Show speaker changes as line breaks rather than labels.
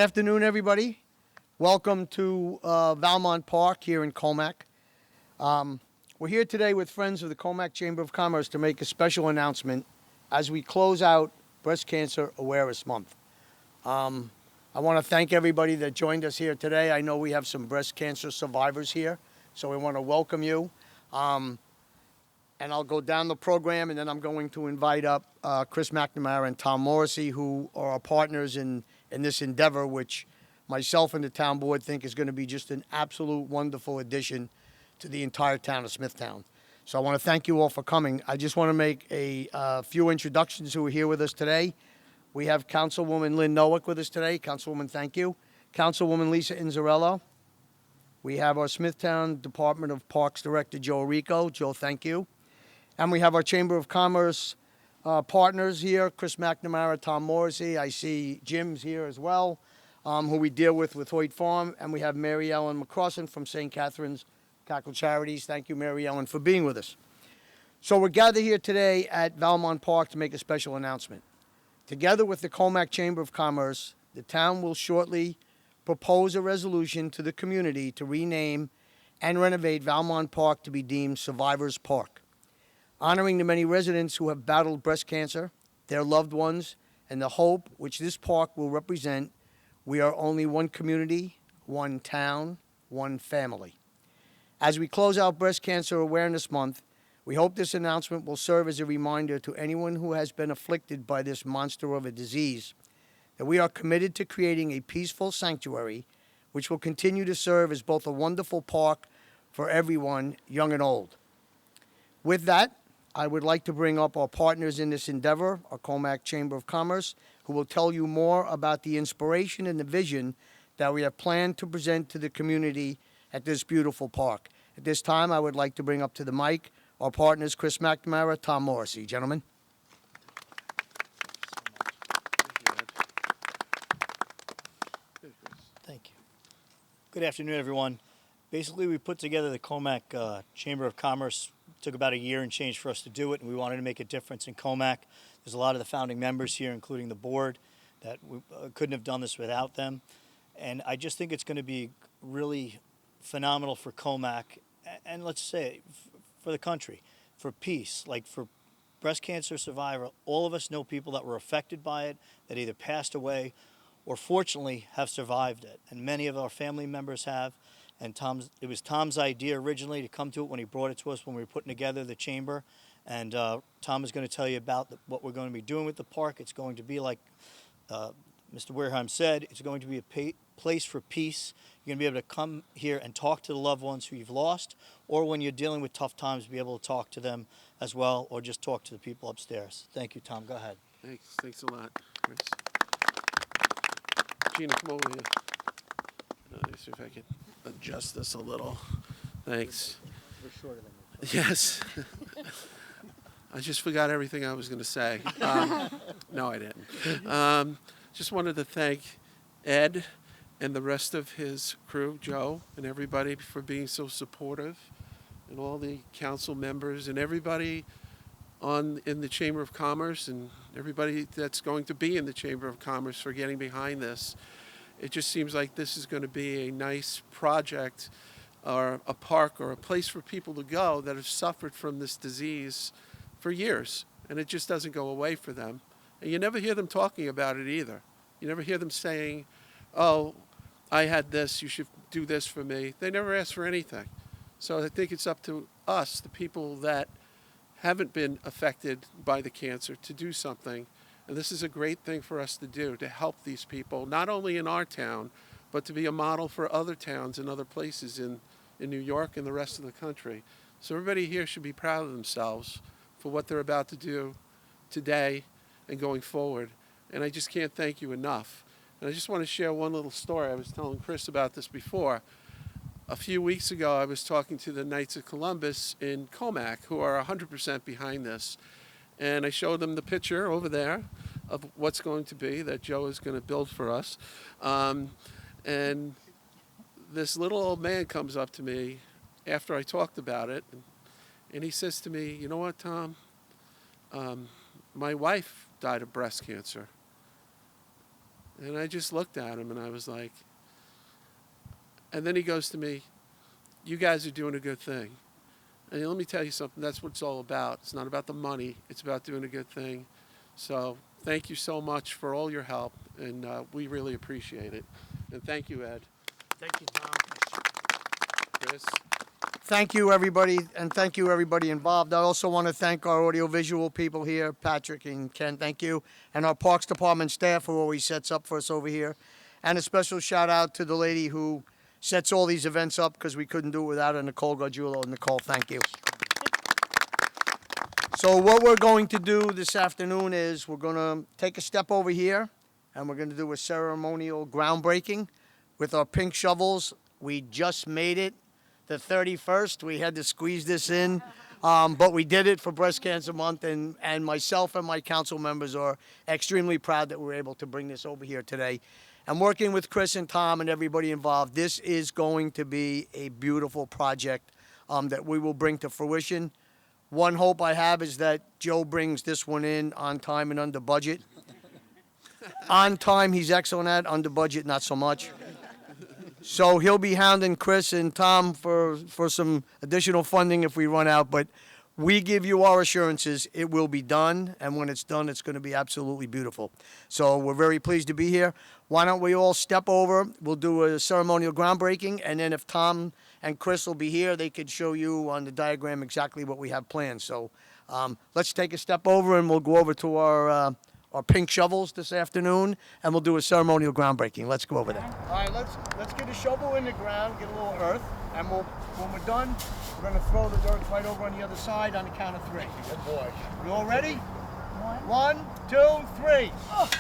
afternoon, everybody. Welcome to Valmont Park here in Comac. We're here today with friends of the Comac Chamber of Commerce to make a special announcement as we close out Breast Cancer Awareness Month. I want to thank everybody that joined us here today. I know we have some breast cancer survivors here, so we want to welcome you. And I'll go down the program, and then I'm going to invite up Chris McNamara and Tom Morrissey, who are our partners in this endeavor, which myself and the town board think is going to be just an absolute wonderful addition to the entire town of Smithtown. So I want to thank you all for coming. I just want to make a few introductions who are here with us today. We have Councilwoman Lynn Nowick with us today. Councilwoman, thank you. Councilwoman Lisa Inzarello. We have our Smithtown Department of Parks Director, Joe Rico. Joe, thank you. And we have our Chamber of Commerce partners here, Chris McNamara, Tom Morrissey. I see Jim's here as well, who we deal with Hoyt Farm. And we have Mary Ellen McCrossan from St. Catherine's Cackle Charities. Thank you, Mary Ellen, for being with us. So we're gathered here today at Valmont Park to make a special announcement. Together with the Comac Chamber of Commerce, the town will shortly propose a resolution to the community to rename and renovate Valmont Park to be deemed Survivors Park, honoring the many residents who have battled breast cancer, their loved ones, and the hope which this park will represent. We are only one community, one town, one family. As we close out Breast Cancer Awareness Month, we hope this announcement will serve as a reminder to anyone who has been afflicted by this monster of a disease that we are committed to creating a peaceful sanctuary which will continue to serve as both a wonderful park for everyone, young and old. With that, I would like to bring up our partners in this endeavor, our Comac Chamber of Commerce, who will tell you more about the inspiration and the vision that we have planned to present to the community at this beautiful park. At this time, I would like to bring up to the mic our partners, Chris McNamara, Tom Morrissey. Gentlemen.
Thank you. Good afternoon, everyone. Basically, we put together the Comac Chamber of Commerce. It took about a year and change for us to do it, and we wanted to make a difference in Comac. There's a lot of the founding members here, including the board, that we couldn't have done this without them. And I just think it's going to be really phenomenal for Comac, and let's say for the country, for peace, like for breast cancer survivor. All of us know people that were affected by it, that either passed away or fortunately have survived it. And many of our family members have. And it was Tom's idea originally to come to it when he brought it to us when we were putting together the chamber. And Tom is going to tell you about what we're going to be doing with the park. It's going to be like Mr. Wareheim said, it's going to be a place for peace. You're going to be able to come here and talk to the loved ones who you've lost, or when you're dealing with tough times, be able to talk to them as well, or just talk to the people upstairs. Thank you, Tom. Go ahead.
Thanks a lot, Chris. Gina, come over here. Let me see if I can adjust this a little. Thanks.
We're shorter than you.
Yes. I just forgot everything I was going to say. No, I didn't. Just wanted to thank Ed and the rest of his crew, Joe, and everybody for being so supportive, and all the council members and everybody in the Chamber of Commerce and everybody that's going to be in the Chamber of Commerce for getting behind this. It just seems like this is going to be a nice project or a park or a place for people to go that have suffered from this disease for years, and it just doesn't go away for them. And you never hear them talking about it either. You never hear them saying, oh, I had this, you should do this for me. They never ask for anything. So I think it's up to us, the people that haven't been affected by the cancer, to do something. And this is a great thing for us to do, to help these people, not only in our town, but to be a model for other towns and other places in New York and the rest of the country. So everybody here should be proud of themselves for what they're about to do today and going forward. And I just can't thank you enough. And I just want to share one little story. I was telling Chris about this before. A few weeks ago, I was talking to the Knights of Columbus in Comac, who are 100% behind this. And I showed them the picture over there of what's going to be that Joe is going to build for us. And this little old man comes up to me after I talked about it, and he says to me, you know what, Tom? My wife died of breast cancer. And I just looked at him and I was like, and then he goes to me, you guys are doing a good thing. And let me tell you something, that's what it's all about. It's not about the money, it's about doing a good thing. So thank you so much for all your help, and we really appreciate it. And thank you, Ed.
Thank you, Tom.
Chris.
Thank you, everybody, and thank you, everybody involved. I also want to thank our audiovisual people here, Patrick and Ken, thank you, and our Parks Department staff who always sets up for us over here. And a special shout out to the lady who sets all these events up, because we couldn't do it without her, Nicole Gargiulo. Nicole, thank you. So what we're going to do this afternoon is we're going to take a step over here, and we're going to do a ceremonial groundbreaking with our pink shovels. We just made it the 31st. We had to squeeze this in, but we did it for Breast Cancer Month, and myself and my council members are extremely proud that we're able to bring this over here today. And working with Chris and Tom and everybody involved, this is going to be a beautiful project that we will bring to fruition. One hope I have is that Joe brings this one in on time and under budget. On time, he's excellent at. Under budget, not so much. So he'll be hounding Chris and Tom for some additional funding if we run out. But we give you our assurances it will be done. And when it's done, it's going to be absolutely beautiful. So we're very pleased to be here. Why don't we all step over? We'll do a ceremonial groundbreaking. And then if Tom and Chris will be here, they could show you on the diagram exactly what we have planned. So let's take a step over, and we'll go over to our pink shovels this afternoon, and we'll do a ceremonial groundbreaking. Let's go over there. All right, let's get a shovel in the ground, get a little earth, and when we're done, we're going to throw the dirt right over on the other side on the count of three. Good boy. You all ready? 1, 2, 3. Oh.